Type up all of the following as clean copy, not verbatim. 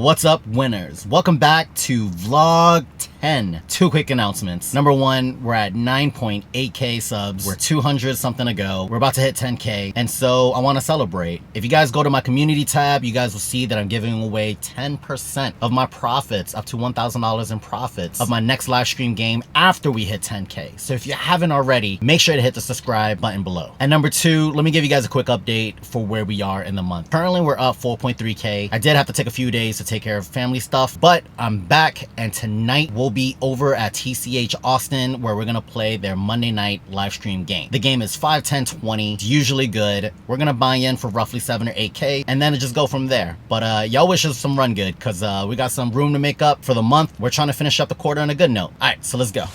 What's up, winners? Welcome back to vlog 10. Two quick announcements. Number one, we're at 9.8k subs. We're 200 something to go. We're about to hit 10k, and so I want to celebrate. If you guys go to my community tab, you guys will see that I'm giving away 10% of my profits, up to $1,000 in profits of my next live stream game after we hit 10k. So if you haven't already, make sure to hit the subscribe button below. And number two, let me give you guys a quick update for where we are in the month. Currently, we're up 4.3k. I did have to take a few days to take care of family stuff, but I'm back, and tonight we'll be over at TCH Austin, where we're gonna play their Monday night live stream game. The game is 5, 10, 20. It's usually good. We're gonna buy in for roughly 7 or 8k, and then just go from there. But y'all wish us some run good, because we got some room to make up for the month. We're trying to finish up the quarter on a good note. All right, so let's go.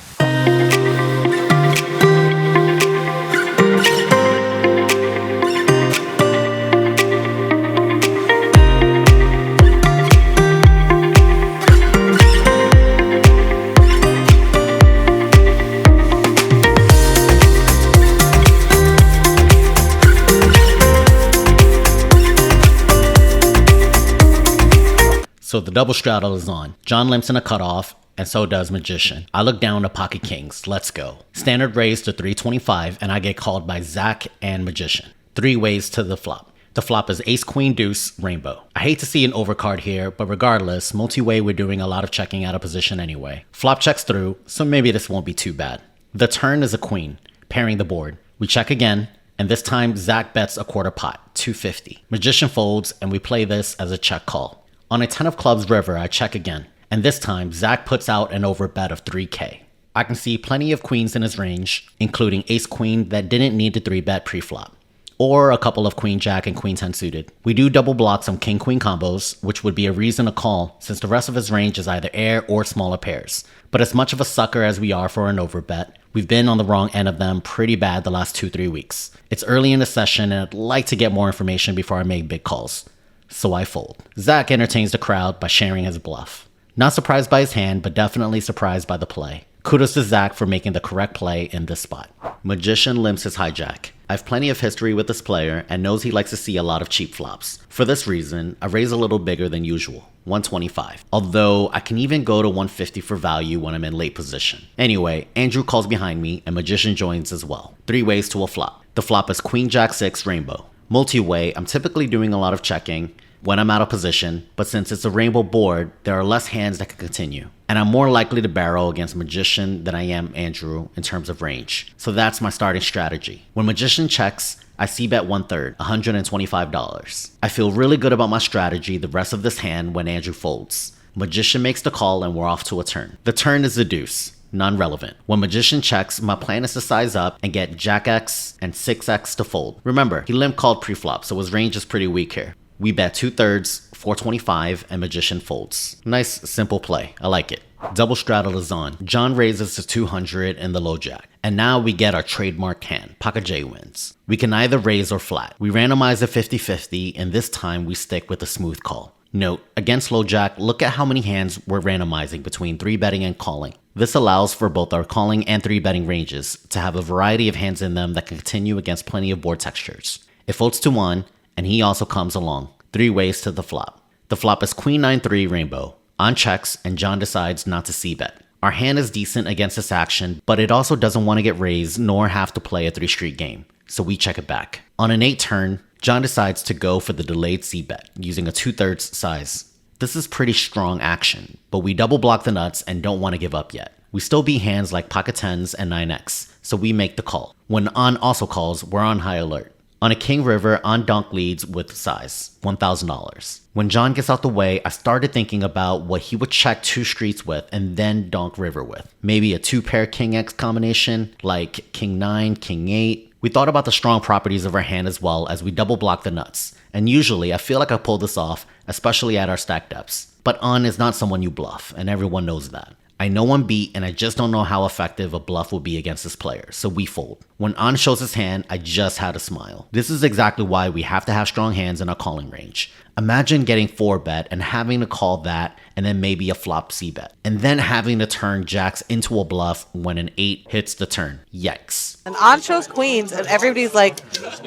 So the double straddle is on. John limps in a cutoff, and so does Magician. I look down to pocket kings. Let's go. Standard raise to 325, and I get called by Zach and Magician. 3 ways to the flop. The flop is ace, queen, deuce, rainbow. I hate to see an overcard here, but regardless, multi-way we're doing a lot of checking out of position anyway. Flop checks through, so maybe this won't be too bad. The turn is a queen, pairing the board. We check again, and this time Zach bets a quarter pot, 250. Magician folds, and we play this as a check call. On a 10 of clubs river, I check again, and this time Zach puts out an overbet of 3k. I can see plenty of queens in his range, including ace queen that didn't need to 3-bet pre-flop, or a couple of queen jack and queen 10 suited. We do double block some king queen combos, which would be a reason to call since the rest of his range is either air or smaller pairs. But as much of a sucker as we are for an overbet, we've been on the wrong end of them pretty bad the last 2-3 weeks. It's early in the session, and I'd like to get more information before I make big calls. So I fold. Zach entertains the crowd by sharing his bluff. Not surprised by his hand, but definitely surprised by the play. Kudos to Zach for making the correct play in this spot. Magician limps his hijack. I have plenty of history with this player and knows he likes to see a lot of cheap flops. For this reason, I raise a little bigger than usual, 125. Although I can even go to 150 for value when I'm in late position. Anyway, Andrew calls behind me and Magician joins as well. 3 ways to a flop. The flop is queen jack 6 rainbow. Multi-way, I'm typically doing a lot of checking when I'm out of position, but since it's a rainbow board, there are less hands that can continue. And I'm more likely to barrel against Magician than I am Andrew in terms of range. So that's my starting strategy. When Magician checks, I c-bet 1/3, $125. I feel really good about my strategy the rest of this hand when Andrew folds. Magician makes the call and we're off to a turn. The turn is the deuce. Non-relevant. When Magician checks, my plan is to size up and get Jack X and 6X to fold. Remember, he limp called pre-flop, so his range is pretty weak here. We bet 2/3, 425, and Magician folds. Nice, simple play. I like it. Double straddle is on. John raises to 200 in the low jack. And now we get our trademark hand, pocket JWINs. We can either raise or flat. We randomize it 50-50, and this time we stick with a smooth call. Note, against low jack, look at how many hands we're randomizing between 3-betting and calling. This allows for both our calling and 3-betting ranges to have a variety of hands in them that can continue against plenty of board textures. It folds to 1, and he also comes along. 3 ways to the flop. The flop is queen 9-3 rainbow. On checks, and John decides not to c-bet. Our hand is decent against this action, but it also doesn't want to get raised nor have to play a 3-street game, so we check it back. On an 8 turn, John decides to go for the delayed c-bet, using a 2/3 size. This is pretty strong action, but we double block the nuts and don't want to give up yet. We still beat hands like pocket 10s and 9x, so we make the call. When On also calls, we're on high alert. On a king river, On donk leads with size, $1,000. When John gets out the way, I started thinking about what he would check 2 streets with and then donk river with. Maybe a 2-pair king X combination, like king 9, king 8. We thought about the strong properties of our hand as well as we double block the nuts. And usually, I feel like I pull this off, especially at our stack depths. But On is not someone you bluff, and everyone knows that. I know I'm beat, and I just don't know how effective a bluff will be against this player, so we fold. When On shows his hand, I just had a smile. This is exactly why we have to have strong hands in our calling range. Imagine getting 4-bet and having to call that and then maybe a flop c-bet. And then having to turn jacks into a bluff when an 8 hits the turn. Yikes. And on shows queens, and everybody's like,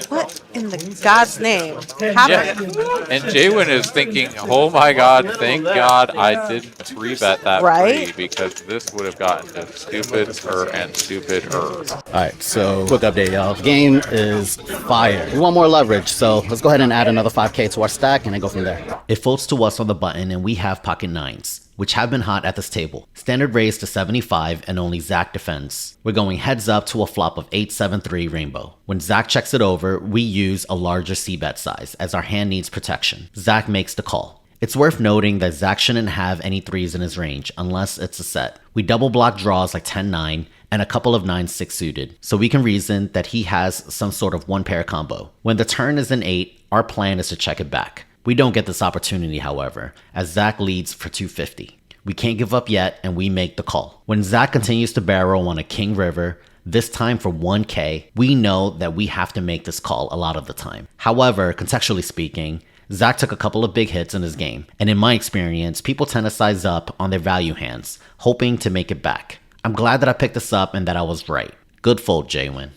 what in the God's name happened? Yeah. And JWIN is thinking, oh my God, thank God I didn't 3-bet that free, because this would have gotten to stupider and stupider. Alright, so quick update, y'all. Game is fire. We want more leverage, so let's go ahead and add another 5k to our stack and then go from there. It folds to us on the button and we have pocket 9s, which have been hot at this table. Standard raise to 75 and only Zach defends. We're going heads up to a flop of 8-7-3 rainbow. When Zach checks it over, we use a larger c-bet size as our hand needs protection. Zach makes the call. It's worth noting that Zach shouldn't have any 3s in his range unless it's a set. We double block draws like 10-9 and a couple of 9-6 suited, so we can reason that he has some sort of 1-pair combo. When the turn is an 8, our plan is to check it back. We don't get this opportunity, however, as Zach leads for 250. We can't give up yet, and we make the call. When Zach continues to barrel on a king river, this time for 1k, we know that we have to make this call a lot of the time. However, contextually speaking, Zach took a couple of big hits in his game, and in my experience, people tend to size up on their value hands, hoping to make it back. I'm glad that I picked this up and that I was right. Good fold, JWIN.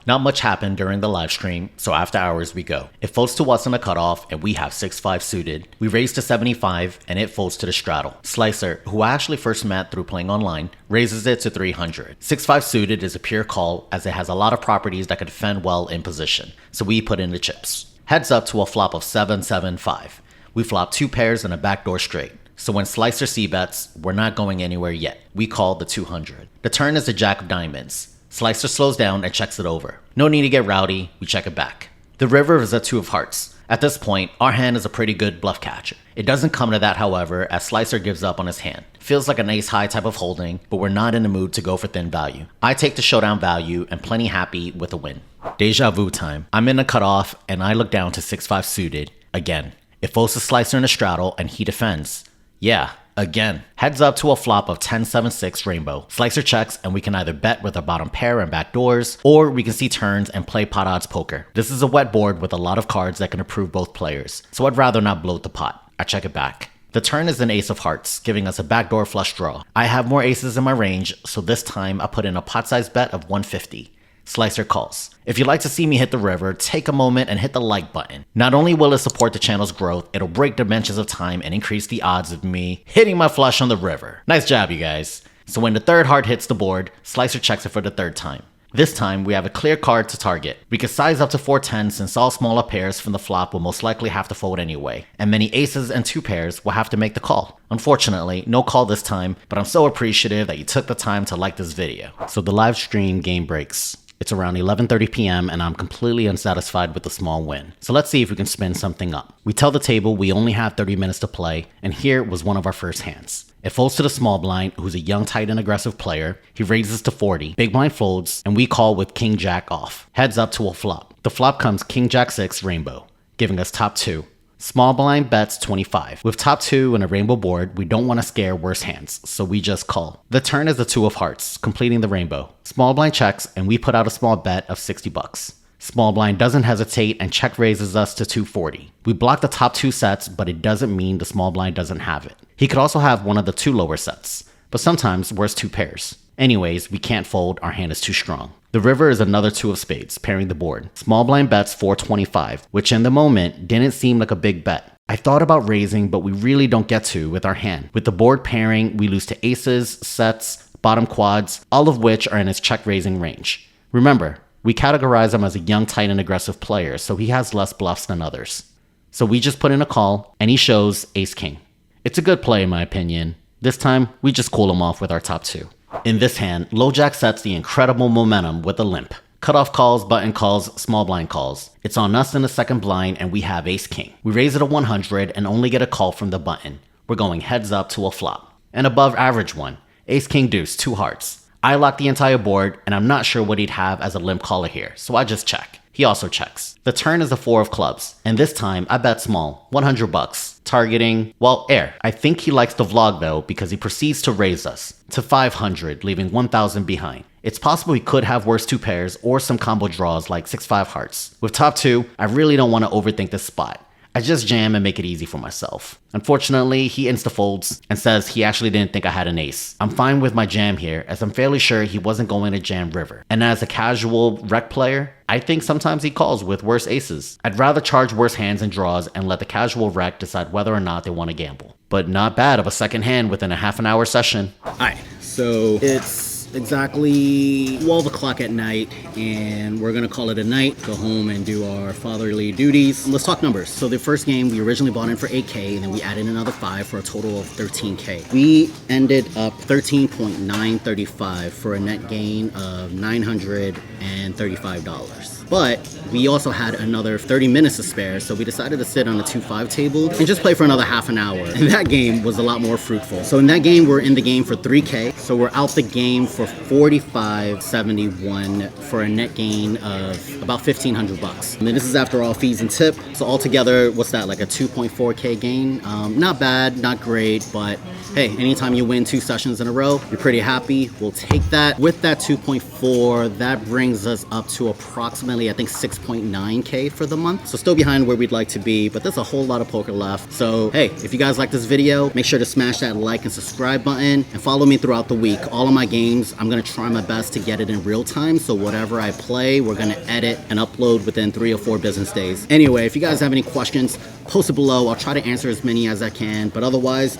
Not much happened during the live stream, so after hours we go. It folds to us on the cutoff and we have 6-5 suited. We raise to 75 and it folds to the straddle. Slicer, who I actually first met through playing online, raises it to 300. 6-5 suited is a pure call as it has a lot of properties that could defend well in position, so we put in the chips. Heads up to a flop of 7-7-5. We flop 2 pairs and a backdoor straight. So when Slicer c-bets, we're not going anywhere yet. We call the 200. The turn is the jack of diamonds. Slicer slows down and checks it over. No need to get rowdy, we check it back. The river is a 2 of hearts. At this point, our hand is a pretty good bluff catcher. It doesn't come to that, however, as Slicer gives up on his hand. Feels like an ace high type of holding, but we're not in the mood to go for thin value. I take the showdown value and plenty happy with a win. Deja vu time. I'm in the cutoff and I look down to 6-5 suited. Again. It folds to Slicer in the straddle and he defends. Yeah. Again, heads up to a flop of 10-7-6 rainbow. Slicer checks and we can either bet with our bottom pair and back doors, or we can see turns and play pot odds poker. This is a wet board with a lot of cards that can approve both players, so I'd rather not bloat the pot. I check it back. The turn is an ace of hearts, giving us a backdoor flush draw. I have more aces in my range, so this time I put in a pot-sized bet of 150. Slicer calls. If you'd like to see me hit the river, take a moment and hit the like button. Not only will it support the channel's growth, it'll break dimensions of time and increase the odds of me hitting my flush on the river. Nice job, you guys. So when the third heart hits the board, Slicer checks it for the 3rd time. This time, we have a clear card to target. We can size up to 410 since all smaller pairs from the flop will most likely have to fold anyway, and many aces and 2 pairs will have to make the call. Unfortunately, no call this time, but I'm so appreciative that you took the time to like this video. So the live stream game breaks. It's around 11:30 p.m. and I'm completely unsatisfied with the small win. So let's see if we can spin something up. We tell the table we only have 30 minutes to play, and here was one of our first hands. It folds to the small blind, who's a young, tight, and aggressive player. He raises to 40. Big blind folds, and we call with king jack off. Heads up to a flop. The flop comes king jack 6 rainbow, giving us top 2. Small blind bets 25. With top 2 and a rainbow board, we don't want to scare worse hands, so we just call. The turn is the 2 of hearts, completing the rainbow. Small blind checks, and we put out a small bet of 60 bucks. Small blind doesn't hesitate and check raises us to 240. We block the top 2 sets, but it doesn't mean the small blind doesn't have it. He could also have one of the 2 lower sets, but sometimes worse 2 pairs. Anyways, we can't fold, our hand is too strong. The river is another 2 of spades, pairing the board. Small blind bets 425, which in the moment didn't seem like a big bet. I thought about raising, but we really don't get to with our hand. With the board pairing, we lose to aces, sets, bottom quads, all of which are in his check raising range. Remember, we categorize him as a young, tight, and aggressive player, so he has less bluffs than others. So we just put in a call, and he shows ace-king. It's a good play in my opinion. This time, we just cool him off with our top 2. In this hand, low jack sets the incredible momentum with a limp. Cutoff calls, button calls, small blind calls. It's on us in the second blind and we have ace-king. We raise it to 100 and only get a call from the button. We're going heads up to a flop. An above average one. Ace-king deuce, 2 hearts. I lock the entire board and I'm not sure what he'd have as a limp caller here, so I just check. He also checks. The turn is a 4 of clubs, and this time I bet small, 100 bucks, targeting, well, air. I think he likes the vlog though because he proceeds to raise us to 500, leaving 1,000 behind. It's possible he could have worse 2 pairs or some combo draws like 6-5 hearts. With top 2, I really don't want to overthink this spot. I just jam and make it easy for myself. Unfortunately, he insta-folds and says he actually didn't think I had an ace. I'm fine with my jam here, as I'm fairly sure he wasn't going to jam river. And as a casual rec player, I think sometimes he calls with worse aces. I'd rather charge worse hands and draws and let the casual rec decide whether or not they want to gamble. But not bad of a second hand within a half an hour session. Alright, so it's exactly 12 o'clock at night, and we're gonna call it a night, go home and do our fatherly duties. Let's talk numbers. So the first game, we originally bought in for 8K, and then we added another 5 for a total of 13K. We ended up 13.935 for a net gain of $935. But we also had another 30 minutes to spare, so we decided to sit on the 2-5 table and just play for another half an hour. And that game was a lot more fruitful. So in that game, we're in the game for 3K. So we're out the game for 45.71 for a net gain of about 1,500 bucks. And then this is after all fees and tip. So altogether, what's that, like a 2.4K gain? Not bad, not great, but hey, anytime you win 2 sessions in a row, you're pretty happy. We'll take that. With that 2.4, that brings us up to approximately, I think, 6.9K for the month. So still behind where we'd like to be, but there's a whole lot of poker left. So hey, if you guys like this video, make sure to smash that like and subscribe button and follow me throughout the week. All of my games, I'm gonna try my best to get it in real time. So whatever I play, we're gonna edit and upload within 3 or 4 business days. Anyway, if you guys have any questions, post it below. I'll try to answer as many as I can, but otherwise,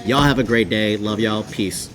y'all have a great day. Love y'all. Peace.